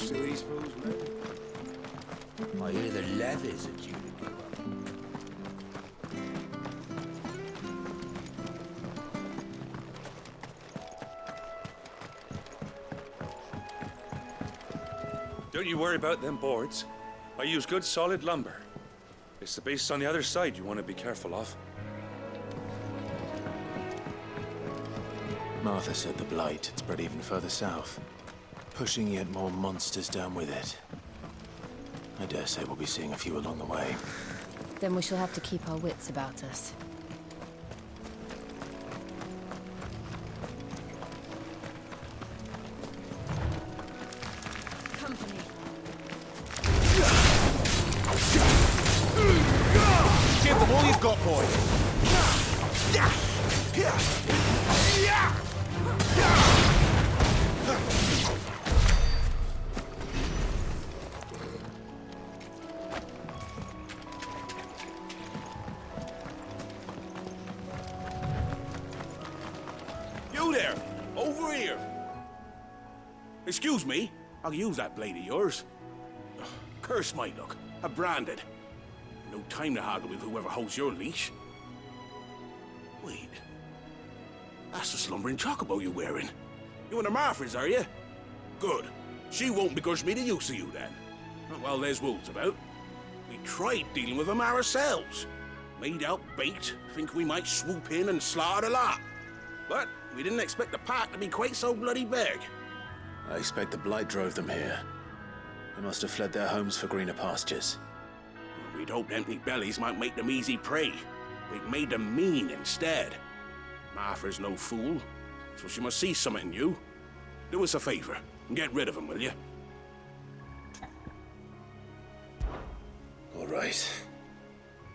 close to Eastpool's, maybe? I hear the levies are due to go up. Don't you worry about them boards. I use good solid lumber. It's the beasts on the other side you want to be careful of. Martha said the blight had spread even further south, pushing yet more monsters down with it. I dare say we'll be seeing a few along the way. Then we shall have to keep our wits about us. Company. Give them all you've got, boy! You there! Over here! Excuse me, I'll use that blade of yours. Ugh, curse my luck. I'm branded. No time to haggle with whoever holds your leash. Wait. That's the slumbering chocobo you're wearing. You and the Marfors, are you? Good. She won't begrudge me the use of you, then. Not while there's wolves about. We tried dealing with them ourselves. Made out baked, think we might swoop in and slaughter the lot. But we didn't expect the pack to be quite so bloody big. I expect the blight drove them here. They must have fled their homes for greener pastures. We'd hoped empty bellies might make them easy prey. We'd made them mean instead. Martha's no fool, so she must see something in you. Do us a favor and get rid of them, will you? All right.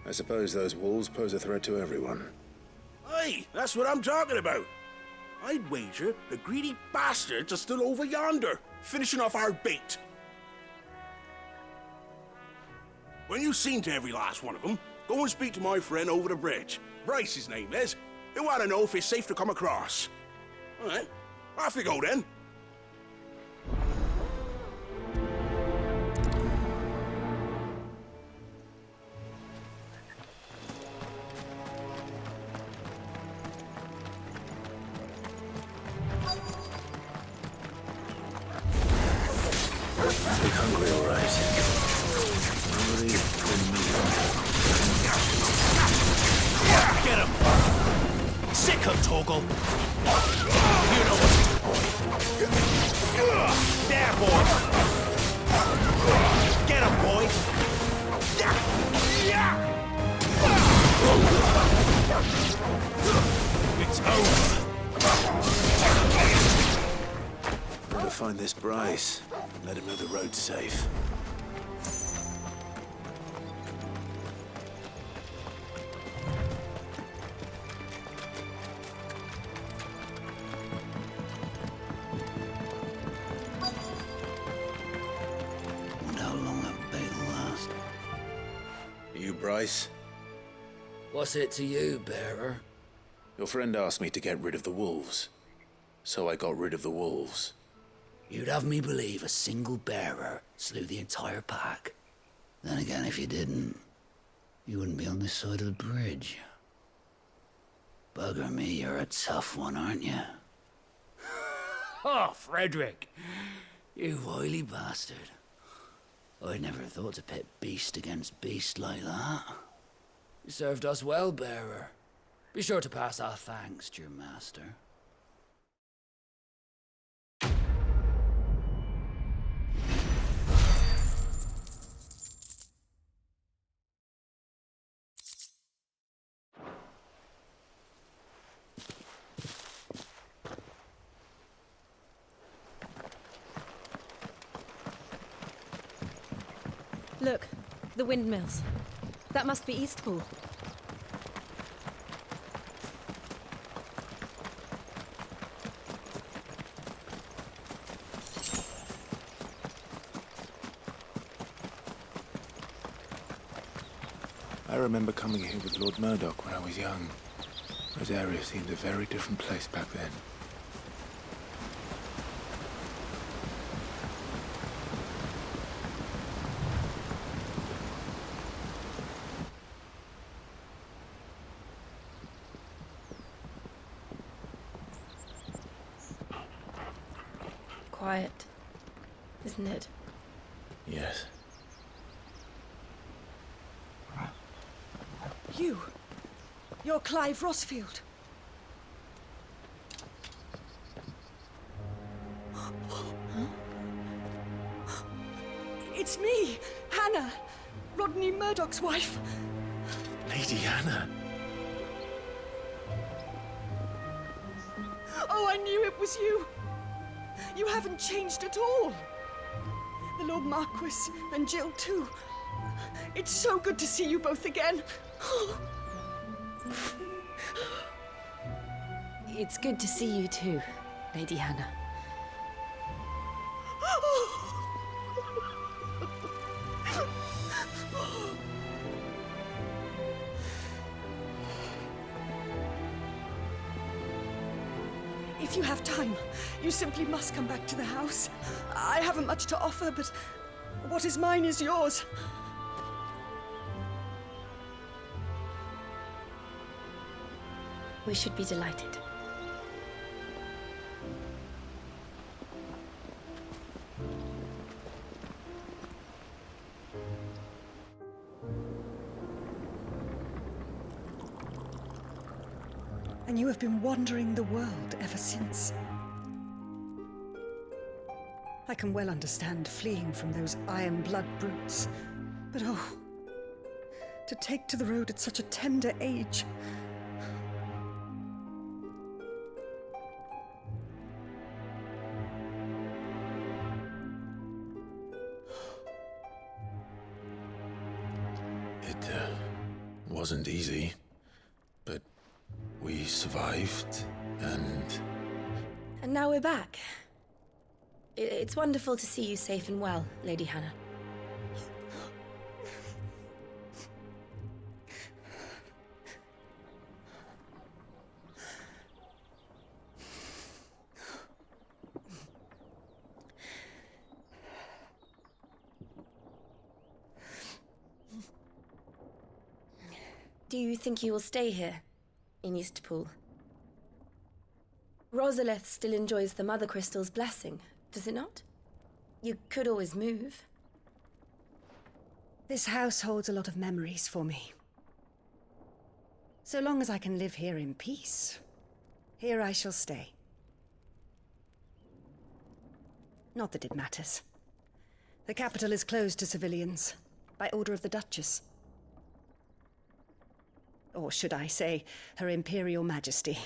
I suppose those wolves pose a threat to everyone. Aye, that's what I'm talking about. I'd wager the greedy bastards are still over yonder, finishing off our bait. When you've seen to every last one of them, go and speak to my friend over the bridge. Bryce, his name is. He'll want to know if it's safe to come across. All right, off you go then. Look hungry, all right. Hungry for meat. Get him! Sick of Toggle! You know what to do, boy. There, boy! Get him, boy! It's over! Gotta find this Bryce. Let him know the road's safe. Wonder how long that bait will last. You Bryce? What's it to you, bearer? Your friend asked me to get rid of the wolves. So I got rid of the wolves. You'd have me believe a single bearer slew the entire pack. Then again, if you didn't, you wouldn't be on this side of the bridge. Bugger me, you're a tough one, aren't you? Oh, Frederick! You wily bastard. I'd never thought to pit beast against beast like that. You served us well, bearer. Be sure to pass our thanks to your master. Look, the windmills. That must be Eastpool. I remember coming here with Lord Murdoch when I was young. Those areas seemed a very different place back then. quiet, isn't it? Yes. You're Clive Rossfield. It's me, Hannah, Rodney Murdoch's wife. Lady Hannah. Oh, I knew it was you. You haven't changed at all. The Lord Marquis and Jill too. It's so good to see you both again. It's good to see you too, Lady Hannah. If you have time, you simply must come back to the house. I haven't much to offer, but what is mine is yours. We should be delighted. And you have been wandering the world ever since. I can well understand fleeing from those iron blood brutes, but oh, to take to the road at such a tender age. It wasn't easy, but we survived, and now we're back. It's wonderful to see you safe and well, Lady Hannah. Do you think you will stay here, in Eastpool? Rosalith still enjoys the Mother Crystal's blessing, does it not? You could always move. This house holds a lot of memories for me. So long as I can live here in peace, here I shall stay. Not that it matters. The capital is closed to civilians, by order of the Duchess. Or should I say, Her Imperial Majesty.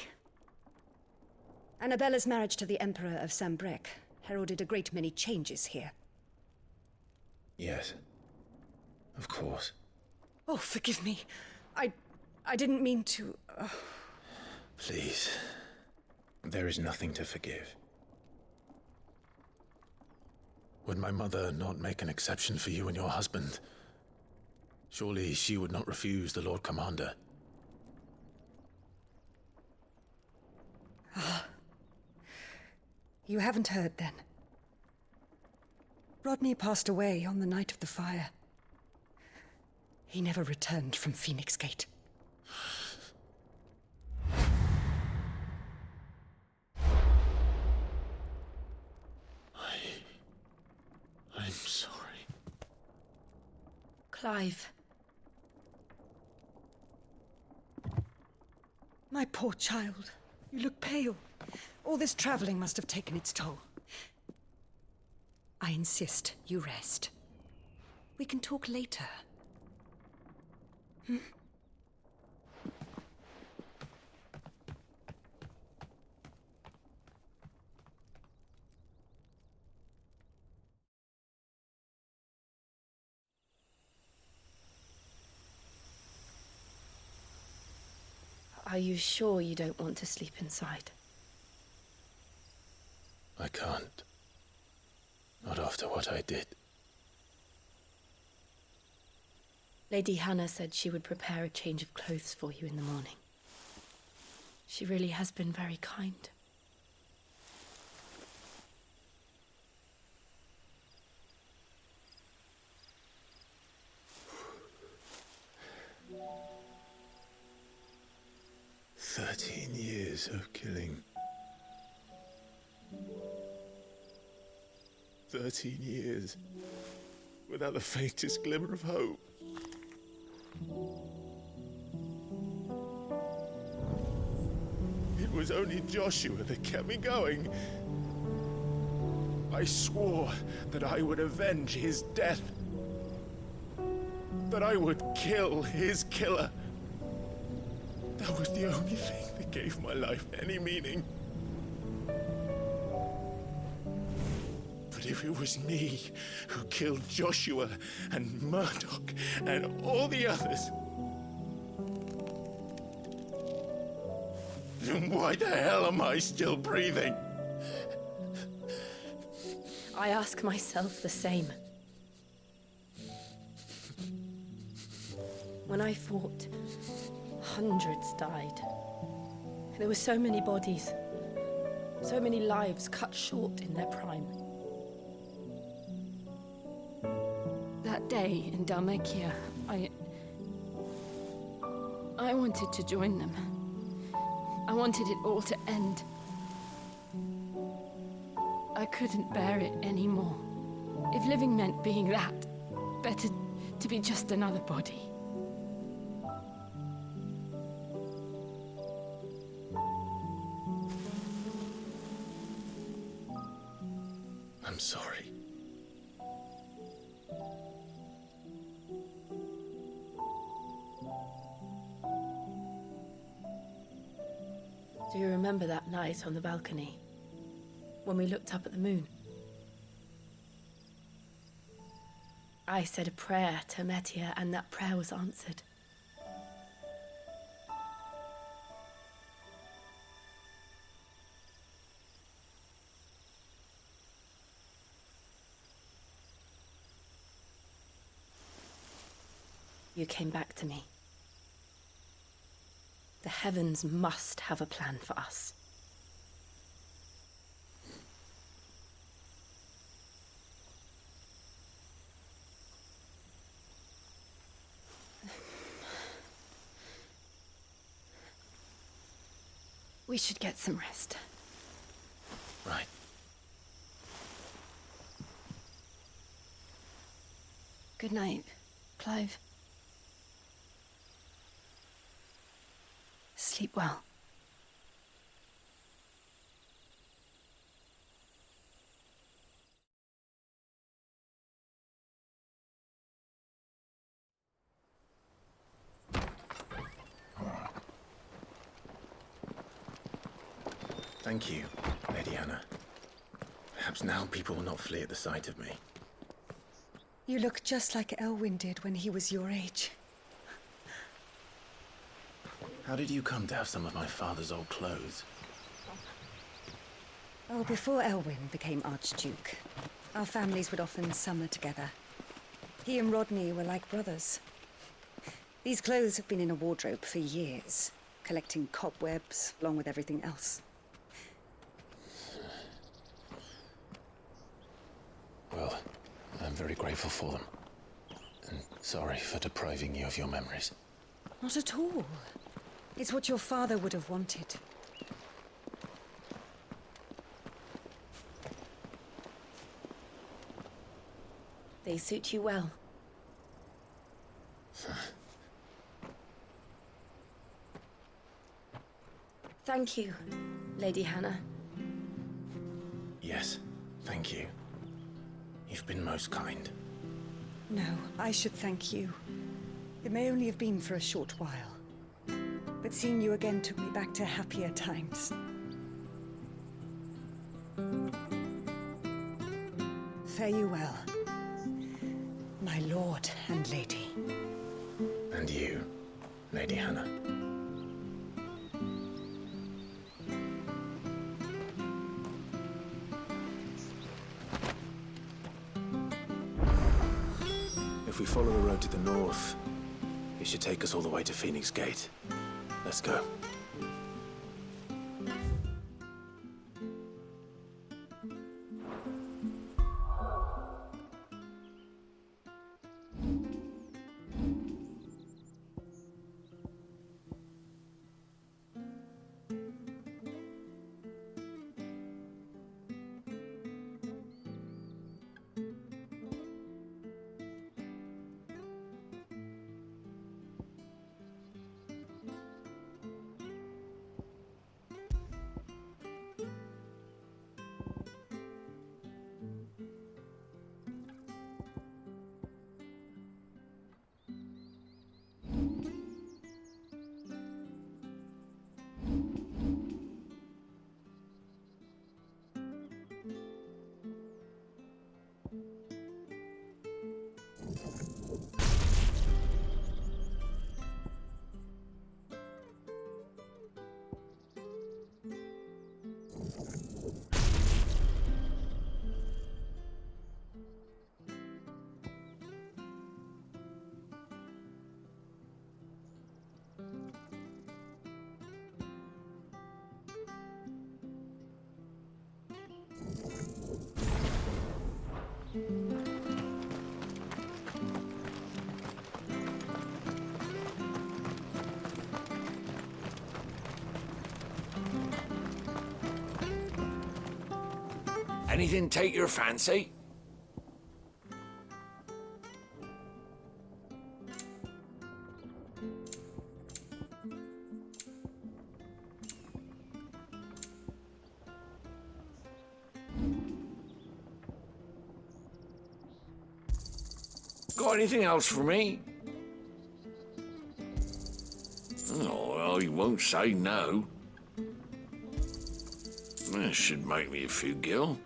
Annabella's marriage to the Emperor of Sambrec heralded a great many changes here. yes, of course. Oh, forgive me. I didn't mean to... Please, there is nothing to forgive. Would my mother not make an exception for you and your husband? Surely she would not refuse the Lord Commander. You haven't heard, then. Rodney passed away on the night of the fire. He never returned from Phoenix Gate. I'm sorry. Clive. My poor child. You look pale. All this traveling must have taken its toll. I insist you rest. We can talk later. Are you sure you don't want to sleep inside? I can't. Not after what I did. Lady Hannah said she would prepare a change of clothes for you in the morning. She really has been very kind. "13 years of killing. 13 years, without the faintest glimmer of hope. It was only Joshua that kept me going. I swore that I would avenge his death. That I would kill his killer. That was the only thing that gave my life any meaning. But if it was me who killed Joshua and Murdoch and all the others, then why the hell am I still breathing? I ask myself the same. When I fought, hundreds died. There were so many bodies, so many lives cut short in their prime. That day in Dalmacia, I wanted to join them. I wanted it all to end. I couldn't bear it anymore. If living meant being that, better to be just another body. I'm sorry. Do you remember that night on the balcony? When we looked up at the moon? I said a prayer to Metia, and that prayer was answered. You came back to me. The heavens must have a plan for us. We should get some rest. Right. Good night, Clive. Sleep well. Thank you, Lady Hannah. Perhaps now people will not flee at the sight of me. You look just like Elwyn did when he was your age. How did you come to have some of my father's old clothes? Oh, before Elwyn became Archduke, our families would often summer together. He and Rodney were like brothers. These clothes have been in a wardrobe for years, collecting cobwebs along with everything else. Well, I'm very grateful for them. And sorry for depriving you of your memories. Not at all. It's what your father would have wanted. They suit you well. Thank you, Lady Hannah. Yes, thank you. You've been most kind. No, I should thank you. It may only have been for a short while, but seeing you again took me back to happier times. Fare you well, my lord and lady. And you, Lady Hannah. If we follow the road to the north, it should take us all the way to Phoenix Gate. Let's go. Anything take your fancy? Got anything else for me? Oh, well, he won't say no. That should make me a few gil.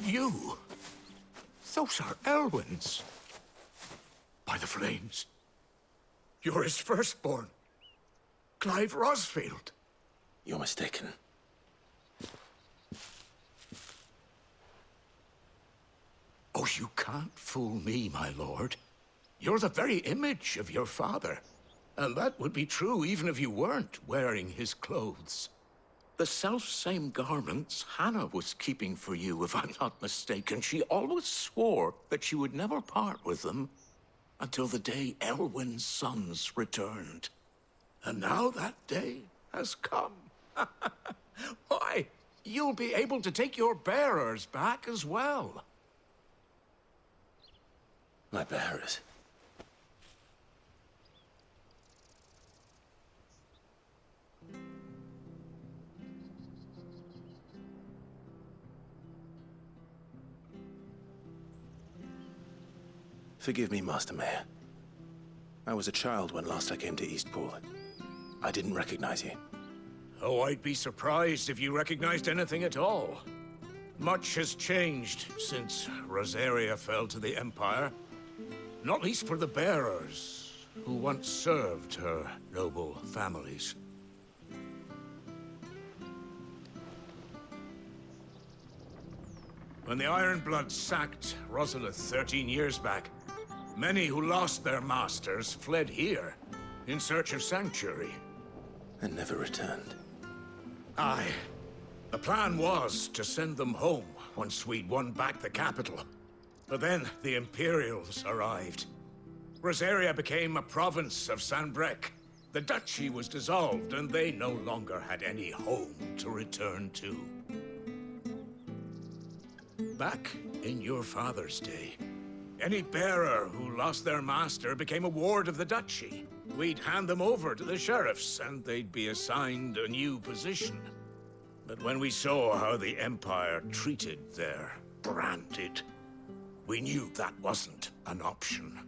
You? Those are Elwyn's. By the flames. You're his firstborn. Clive Rosfield. You're mistaken. Oh, you can't fool me, my lord. You're the very image of your father. And that would be true even if you weren't wearing his clothes. The self-same garments Hannah was keeping for you, if I'm not mistaken. She always swore that she would never part with them until the day Elwyn's sons returned. And now that day has come. Why, you'll be able to take your bearers back as well. My bearers. Forgive me, Master Mayor. I was a child when last I came to Eastpool. I didn't recognize you. Oh, I'd be surprised if you recognized anything at all. Much has changed since Rosaria fell to the Empire. Not least for the bearers, who once served her noble families. When the Ironbloods sacked Rosalith 13 years back, many who lost their masters fled here in search of sanctuary. And never returned. Aye. The plan was to send them home once we'd won back the capital. But then the Imperials arrived. Rosaria became a province of Sanbreque. The duchy was dissolved, and they no longer had any home to return to. Back in your father's day, any bearer who lost their master became a ward of the duchy. We'd hand them over to the sheriffs, and they'd be assigned a new position. But when we saw how the Empire treated their branded, we knew that wasn't an option.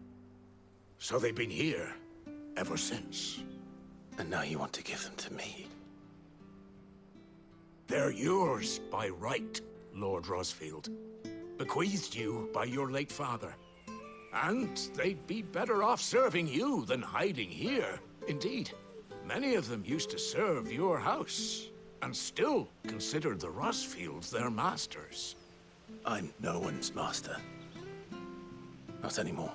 So they've been here ever since. And now you want to give them to me? They're yours by right, Lord Rosfield. Bequeathed you by your late father. And they'd be better off serving you than hiding here. Indeed, many of them used to serve your house, and still considered the Rosfields their masters. I'm no one's master. Not anymore.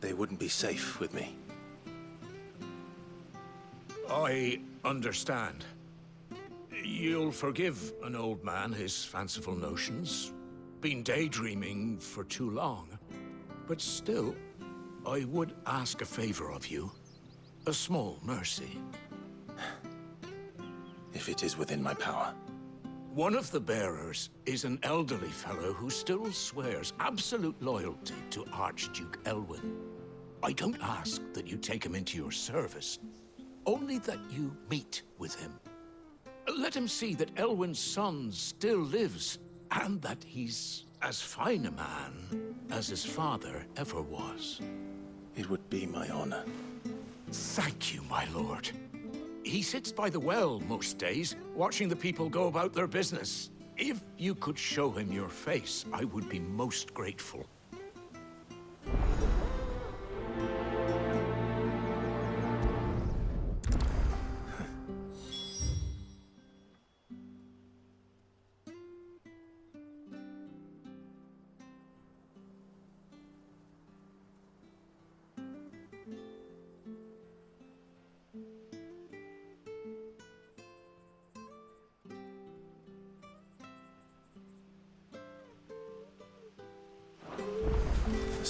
They wouldn't be safe with me. I understand. You'll forgive an old man his fanciful notions. Been daydreaming for too long. But still, I would ask a favor of you. A small mercy. If it is within my power. One of the bearers is an elderly fellow who still swears absolute loyalty to Archduke Elwyn. I don't ask that you take him into your service, only that you meet with him. Let him see that Elwyn's son still lives, and that he's as fine a man as his father ever was. It would be my honor. Thank you, my lord. He sits by the well most days, watching the people go about their business. If you could show him your face, I would be most grateful.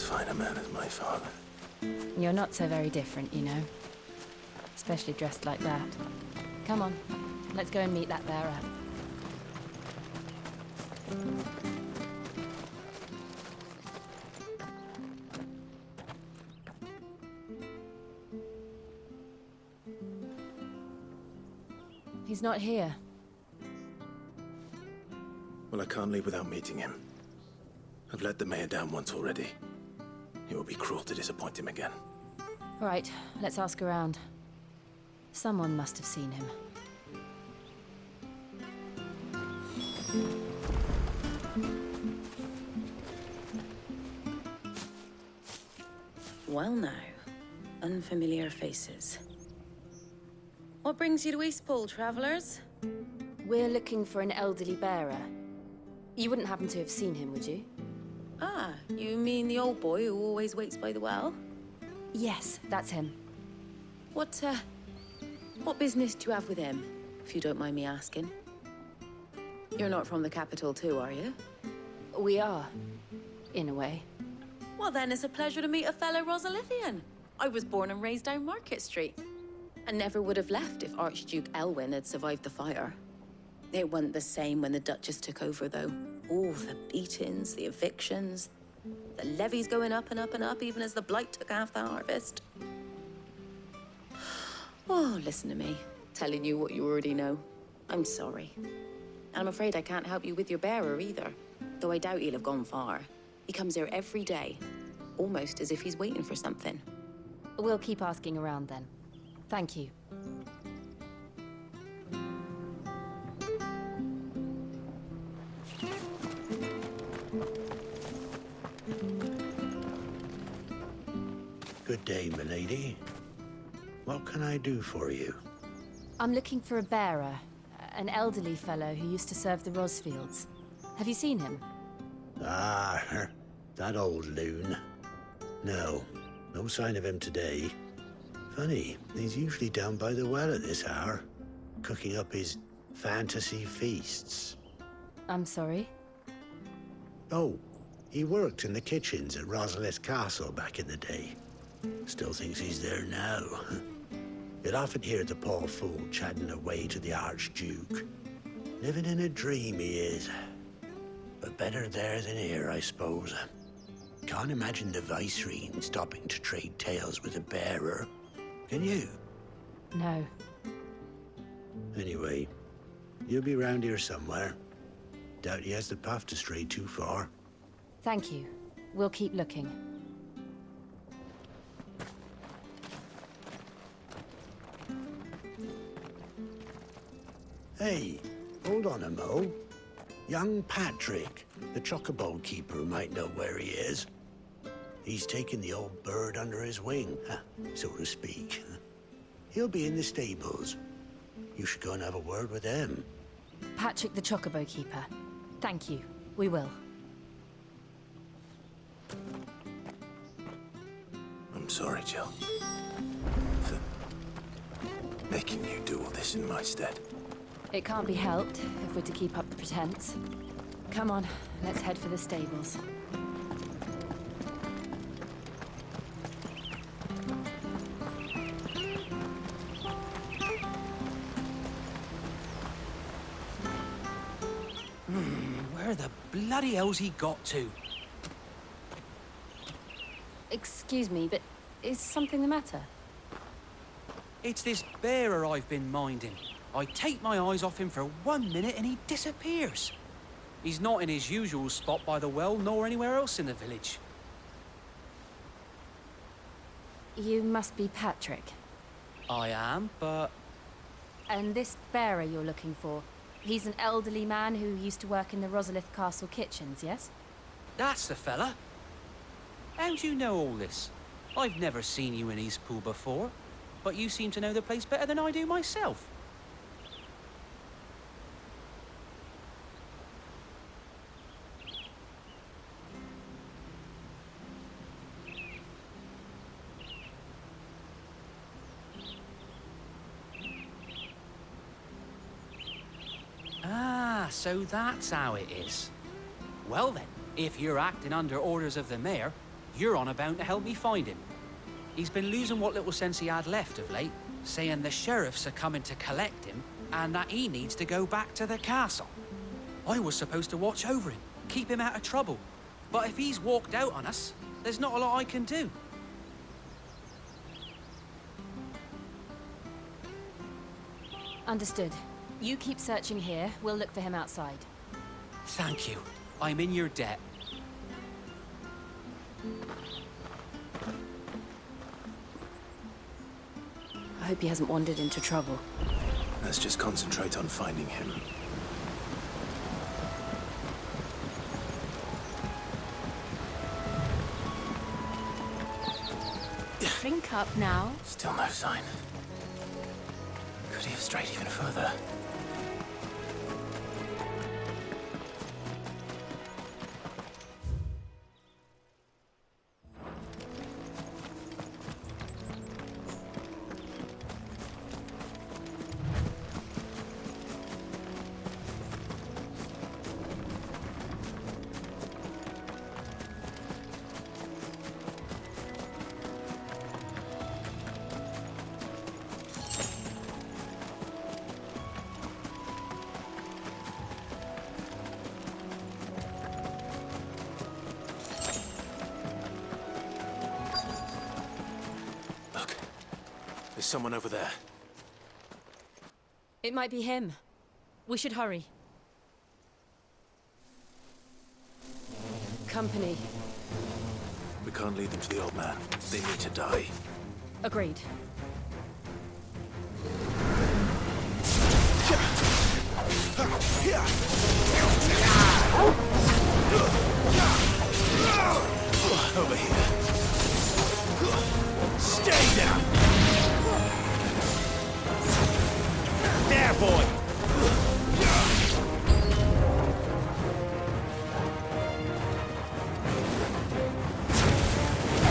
fine a man as my father. You're not so very different, you know. Especially dressed like that. Come on, let's go and meet that bearer. He's not here. Well, I can't leave without meeting him. I've let the mayor down once already. It would be cruel to disappoint him again. All right, let's ask around. Someone must have seen him. Well now, unfamiliar faces. What brings you to Eastpool, travellers? We're looking for an elderly bearer. You wouldn't happen to have seen him, would you? Ah, you mean the old boy who always waits by the well? Yes, that's him. What business do you have with him, if you don't mind me asking? You're not from the capital too, are you? We are, in a way. Well then, it's a pleasure to meet a fellow Rosalithian. I was born and raised down Market Street. And never would have left if Archduke Elwyn had survived the fire. It wasn't the same when the Duchess took over, though. All the beatings, the evictions, the levies going up and up and up, even as the blight took half the harvest. Oh, listen to me, telling you what you already know. I'm sorry. And I'm afraid I can't help you with your bearer either, though I doubt he'll have gone far. He comes here every day, almost as if he's waiting for something. We'll keep asking around then. Thank you. Good day, milady. What can I do for you? I'm looking for a bearer, an elderly fellow who used to serve the Rosfields. Have you seen him? Ah, that old loon. No sign of him today. Funny, he's usually down by the well at this hour, cooking up his fantasy feasts. I'm sorry? Oh, he worked in the kitchens at Rosalith Castle back in the day. Still thinks he's there now. You'd often hear the poor fool chatting away to the Archduke. Living in a dream he is. But better there than here, I suppose. Can't imagine the Viceroy stopping to trade tales with a bearer. Can you? No. Anyway, you'll be round here somewhere. Doubt he has the puff to stray too far. Thank you. We'll keep looking. Hey, hold on a mo. Young Patrick, the chocobo keeper, might know where he is. He's taken the old bird under his wing, so to speak. He'll be in the stables. You should go and have a word with him. Patrick the Chocobo Keeper. Thank you. We will. I'm sorry, Jill. For making you do all this in my stead. It can't be helped if we're to keep up the pretense. Come on, let's head for the stables. Where the bloody hell's he got to? Excuse me, but is something the matter? It's this bearer I've been minding. I take my eyes off him for 1 minute and he disappears. He's not in his usual spot by the well, nor anywhere else in the village. You must be Patrick. I am, but... And this bearer you're looking for, he's an elderly man who used to work in the Rosalith Castle kitchens, yes? That's the fella. How do you know all this? I've never seen you in Eastpool before, but you seem to know the place better than I do myself. Ah, so that's how it is. Well then, if you're acting under orders of the mayor, you're on about to help me find him. He's been losing what little sense he had left of late, saying the sheriffs are coming to collect him and that he needs to go back to the castle. I was supposed to watch over him, keep him out of trouble. But if he's walked out on us, there's not a lot I can do. Understood. You keep searching here. We'll look for him outside. Thank you. I'm in your debt. I hope he hasn't wandered into trouble. Let's just concentrate on finding him. Drink up now. Still no sign. Could he have strayed even further? There's someone over there. It might be him. We should hurry. Company. We can't lead them to the old man. They need to die. Agreed. Over here. Stay down! There, boy!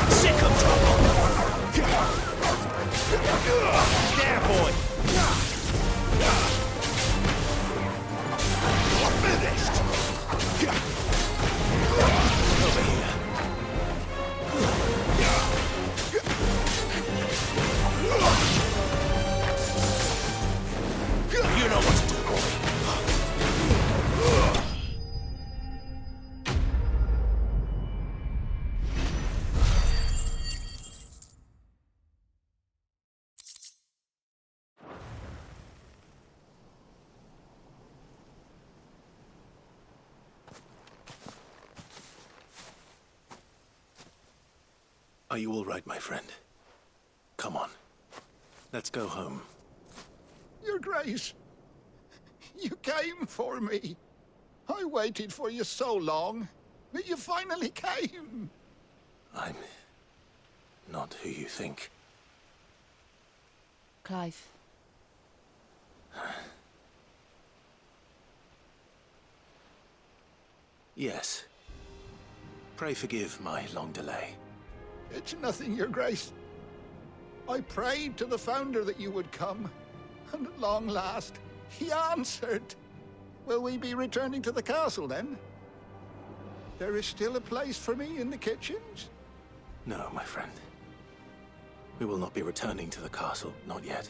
Sick of trouble! There, boy! Finished! Over here. You know what to do, boy. Are you all right, my friend? Come on. Let's go home. Your Grace, you came for me. I waited for you so long, but you finally came. I'm not who you think. Clive. Yes. Pray forgive my long delay. It's nothing, Your Grace. I prayed to the Founder that you would come, and at long last, he answered. Will we be returning to the castle, then? There is still a place for me in the kitchens? No, my friend. We will not be returning to the castle, not yet.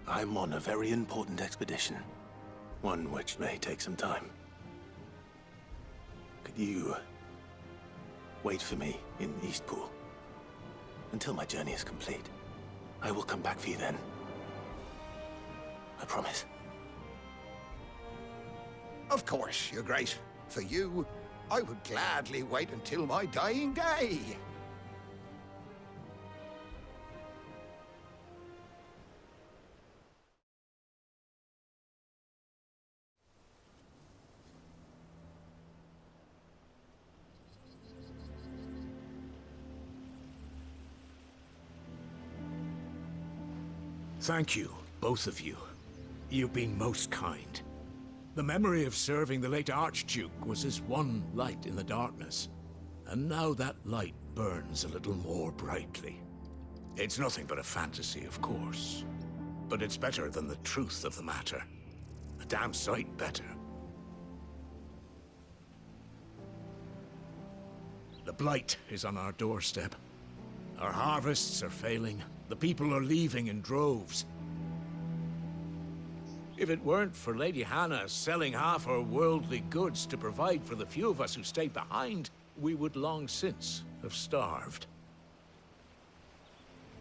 I'm on a very important expedition, one which may take some time. Could you wait for me in Eastpool until my journey is complete? I will come back for you then. I promise. Of course, Your Grace. For you, I would gladly wait until my dying day. Thank you, both of you. You've been most kind. The memory of serving the late Archduke was as one light in the darkness, and now that light burns a little more brightly. It's nothing but a fantasy, of course, but it's better than the truth of the matter. A damn sight better. The blight is on our doorstep. Our harvests are failing. The people are leaving in droves. If it weren't for Lady Hannah selling half her worldly goods to provide for the few of us who stayed behind, we would long since have starved.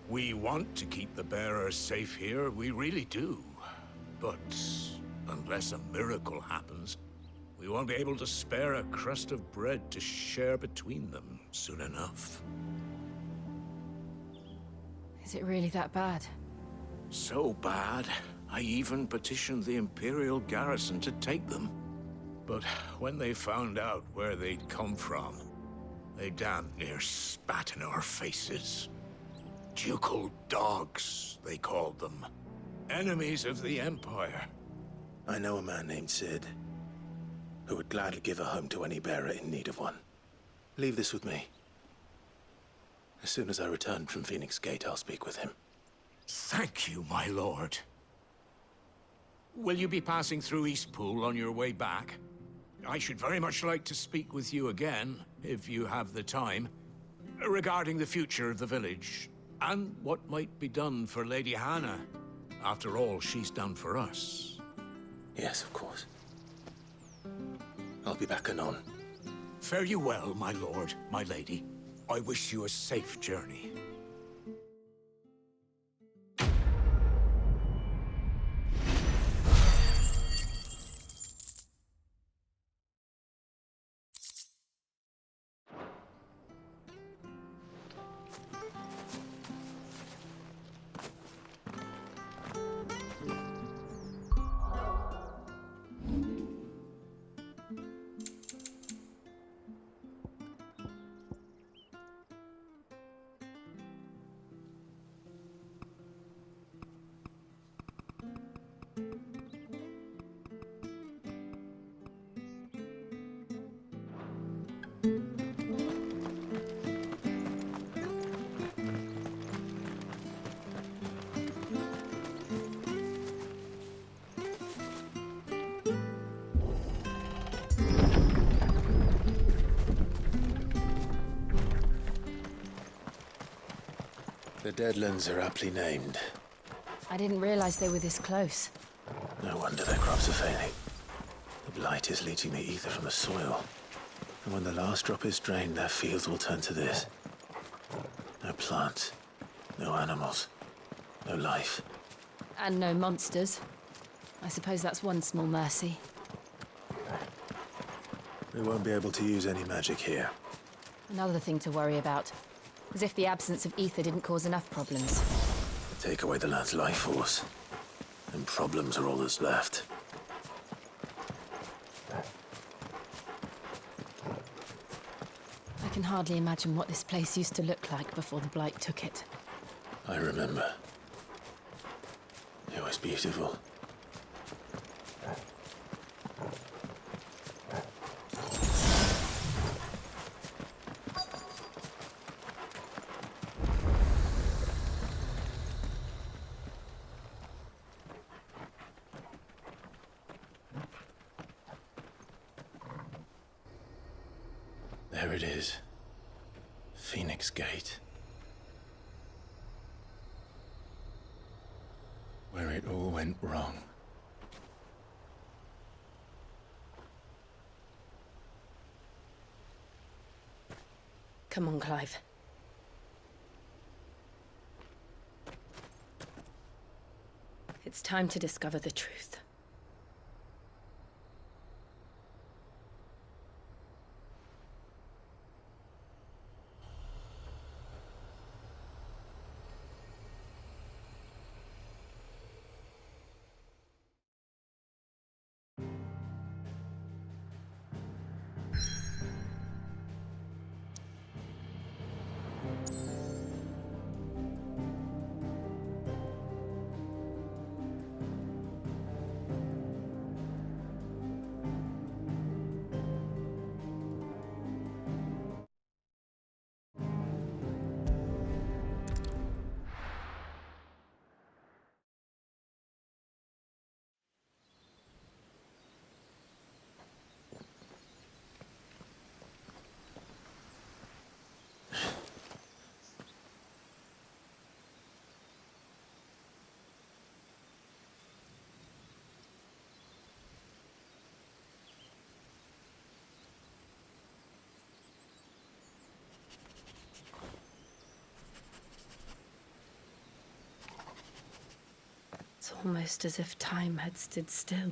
We want to keep the bearers safe here, we really do. But unless a miracle happens, we won't be able to spare a crust of bread to share between them soon enough. Is it really that bad? So bad, I even petitioned the Imperial garrison to take them. But when they found out where they'd come from, they damn near spat in our faces. Ducal dogs, they called them. Enemies of the Empire. I know a man named Sid, who would gladly give a home to any bearer in need of one. Leave this with me. As soon as I return from Phoenix Gate, I'll speak with him. Thank you, my lord. Will you be passing through Eastpool on your way back? I should very much like to speak with you again, if you have the time, regarding the future of the village, and what might be done for Lady Hannah. After all she's done for us. Yes, of course. I'll be back anon. Fare you well, my lord, my lady. I wish you a safe journey. The Deadlands are aptly named. I didn't realize they were this close. No wonder their crops are failing. The blight is leaching the ether from the soil. And when the last drop is drained, their fields will turn to this. No plants, no animals, no life. And no monsters. I suppose that's one small mercy. We won't be able to use any magic here. Another thing to worry about. As if the absence of ether didn't cause enough problems. Take away the lad's life force, and problems are all that's left. I can hardly imagine what this place used to look like before the blight took it. I remember. It was beautiful. There it is. Phoenix Gate. Where it all went wrong. Come on, Clive. It's time to discover the truth. Almost as if time had stood still.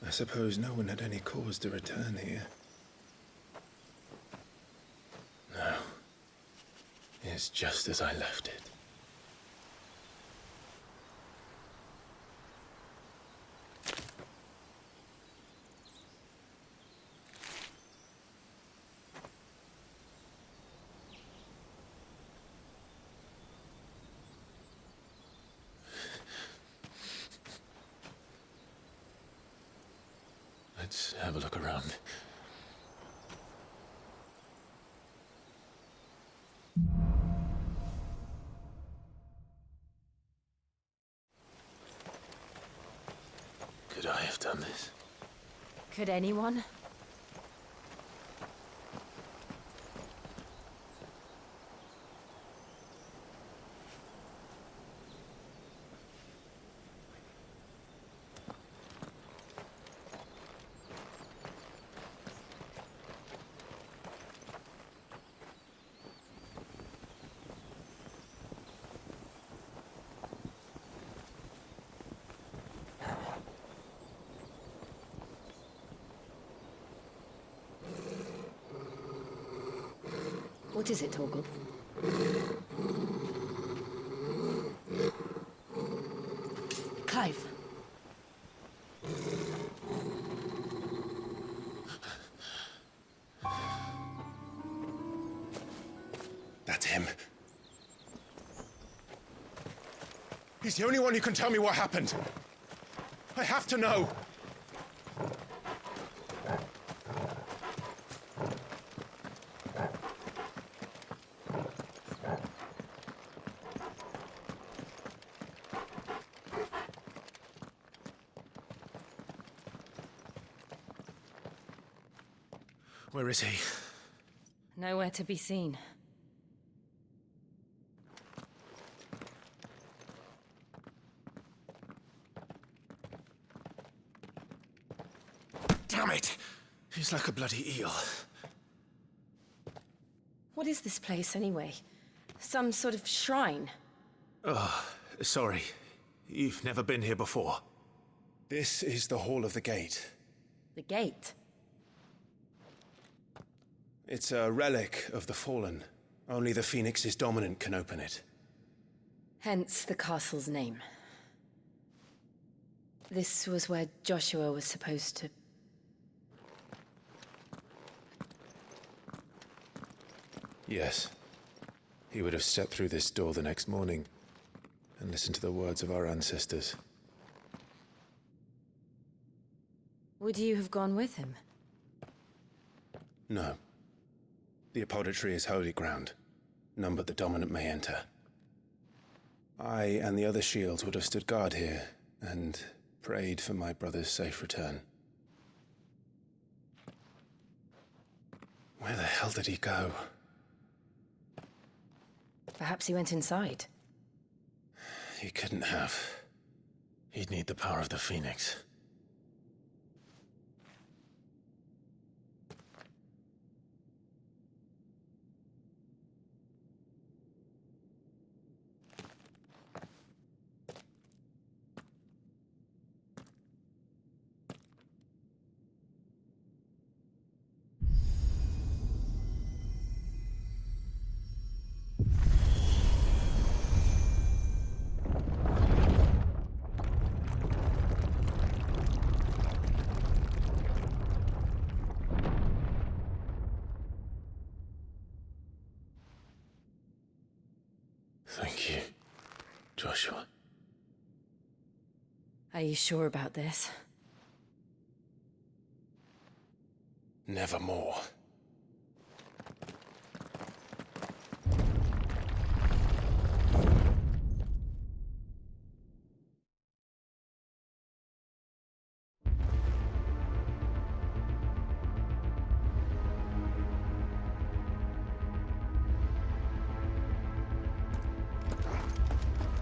I suppose no one had any cause to return here. No. It's just as I left it. Let's have a look around. Could I have done this? Could anyone? What is it, Torgal? Clive. That's him. He's the only one who can tell me what happened. I have to know. Where is he? Nowhere to be seen. Damn it! He's like a bloody eel. What is this place, anyway? Some sort of shrine? Oh, sorry. You've never been here before. This is the Hall of the Gate. The gate? It's a relic of the Fallen. Only the Phoenix's dominant can open it. Hence the castle's name. This was where Joshua was supposed to... Yes. He would have stepped through this door the next morning and listened to the words of our ancestors. Would you have gone with him? No. The apodatory is holy ground. None but the dominant may enter. I and the other shields would have stood guard here and prayed for my brother's safe return. Where the hell did he go? Perhaps he went inside. He couldn't have. He'd need the power of the Phoenix. Thank you, Joshua. Are you sure about this? Nevermore.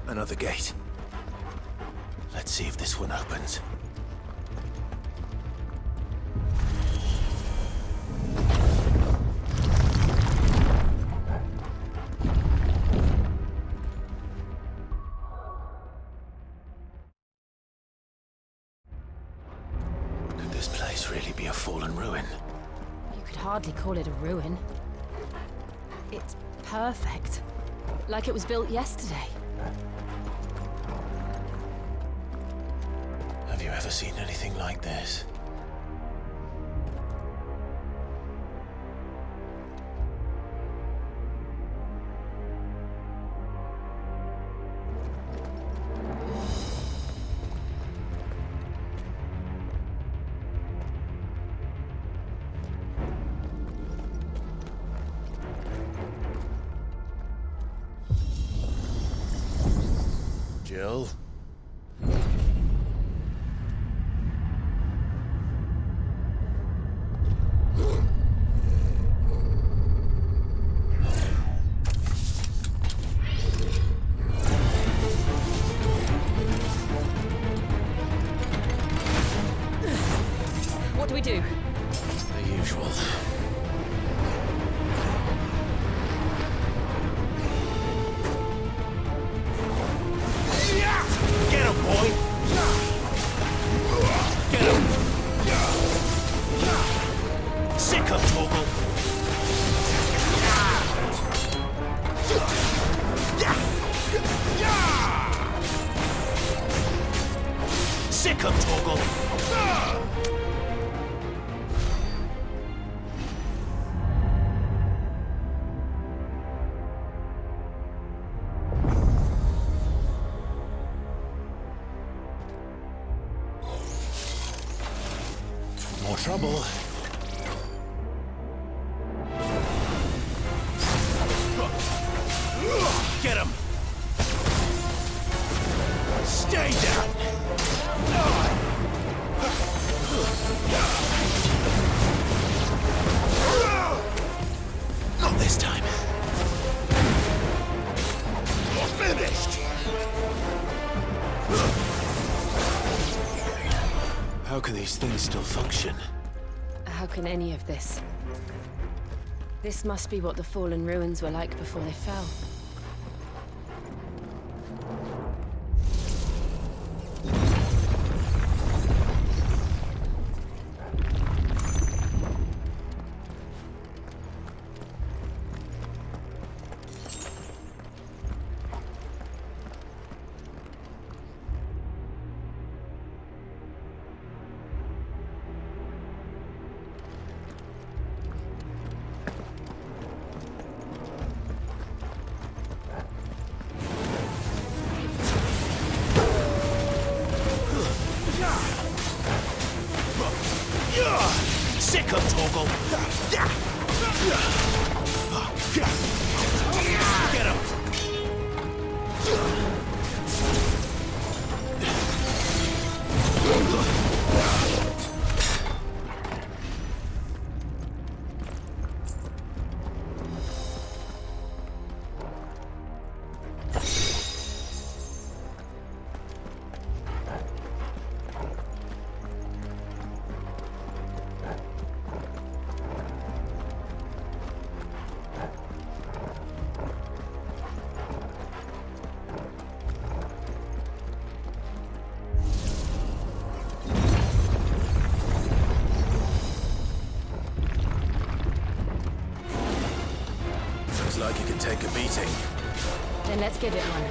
Another gate. Let's see if this one opens. You'd hardly call it a ruin. It's perfect. Like it was built yesterday. Have you ever seen anything like this? Jill? What do we do? The usual. Get him, boy! Get him! Sick him, Toggle! Sick him, Toggle! More trouble. Get him! Stay down! Not this time. You're finished! How can these things still function? How can any of this? This must be what the fallen ruins were like before they fell. Sick of Toggle! Get him! Looks like you can take a beating. Then let's give it one.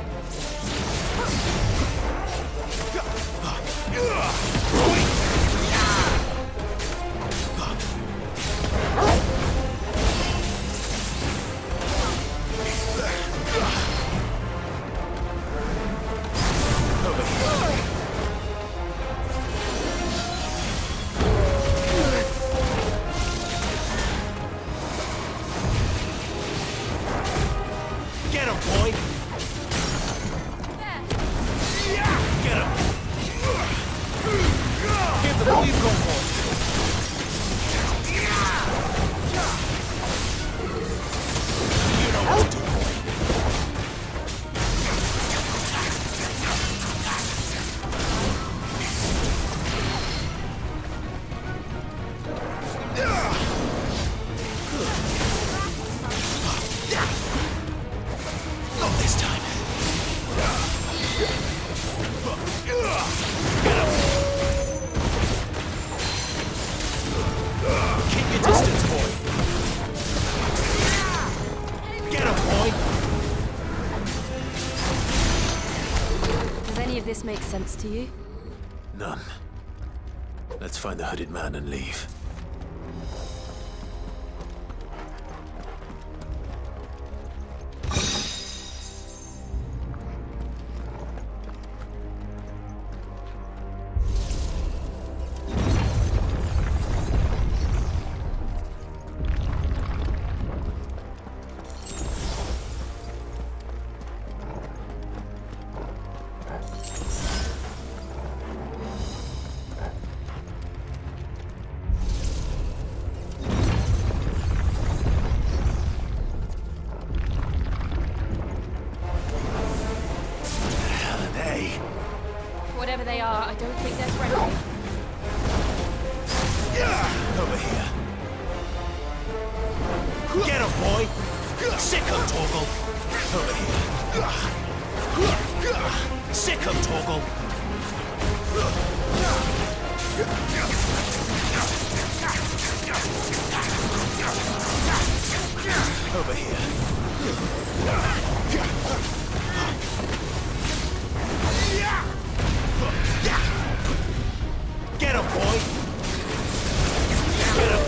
Get him, boy! Get him! this makes sense to you? None. Let's find the hooded man and leave. Whatever they are, I don't think they're friendly. Over here. Get him, boy! Sick him, Torgal! Over here. Sick him, Torgal! Over here. Get him, boy! Get him!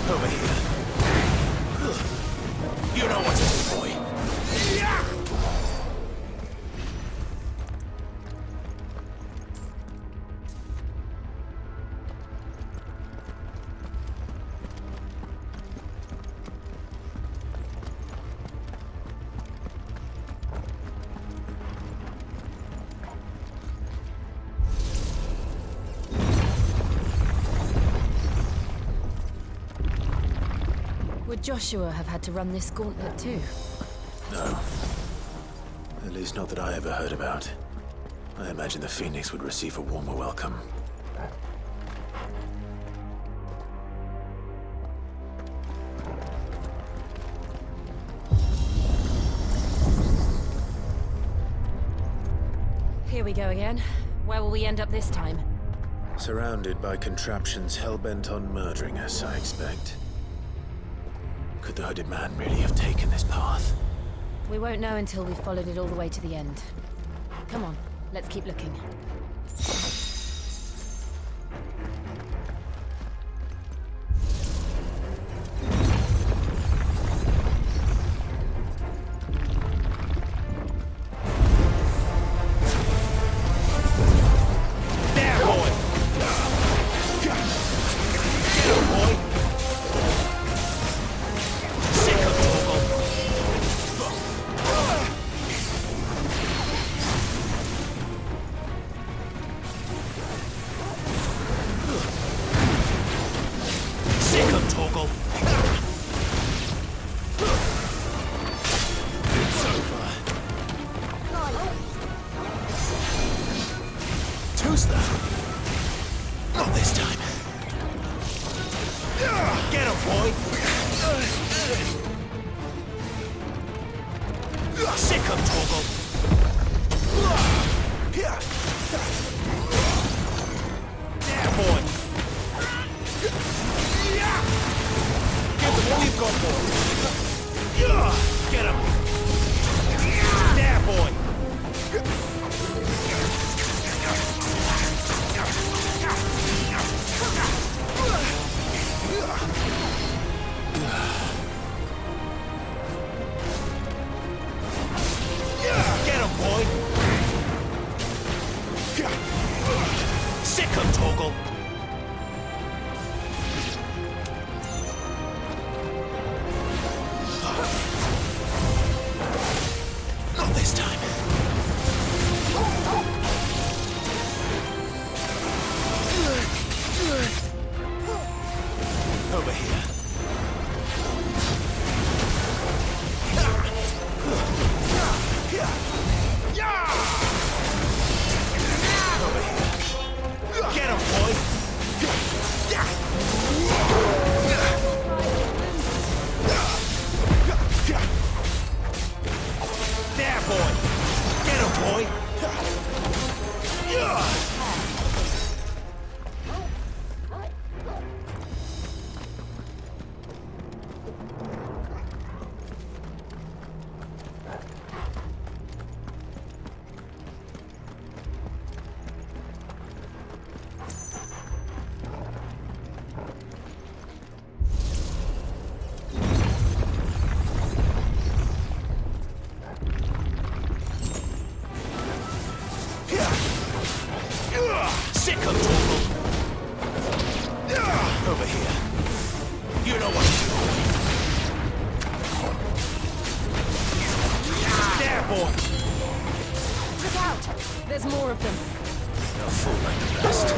Over here. You know what to do, boy. Would Joshua have had to run this gauntlet too? No. At least not that I ever heard about. I imagine the Phoenix would receive a warmer welcome. Here we go again. Where will we end up this time? Surrounded by contraptions hell-bent on murdering us, I expect. Could the hooded man really have taken this path? We won't know until we've followed it all the way to the end. Come on, let's keep looking. Sick of trouble! Over here. You know what to do. There, boy! Look out! There's more of them. A fool like the rest.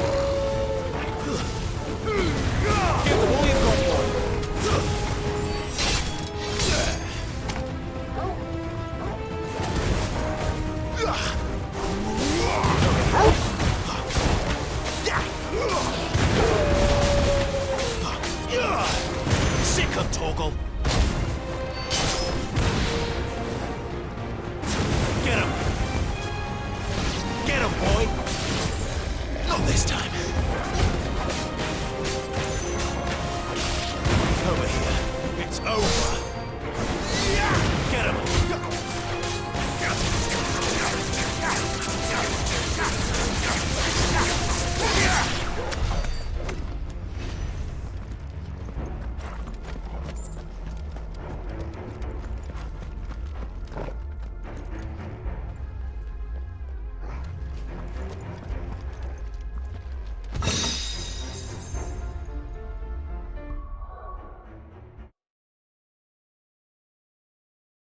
Give them all you've got, boy. Sick of Toggle. Get him! Get him, boy! Not this time.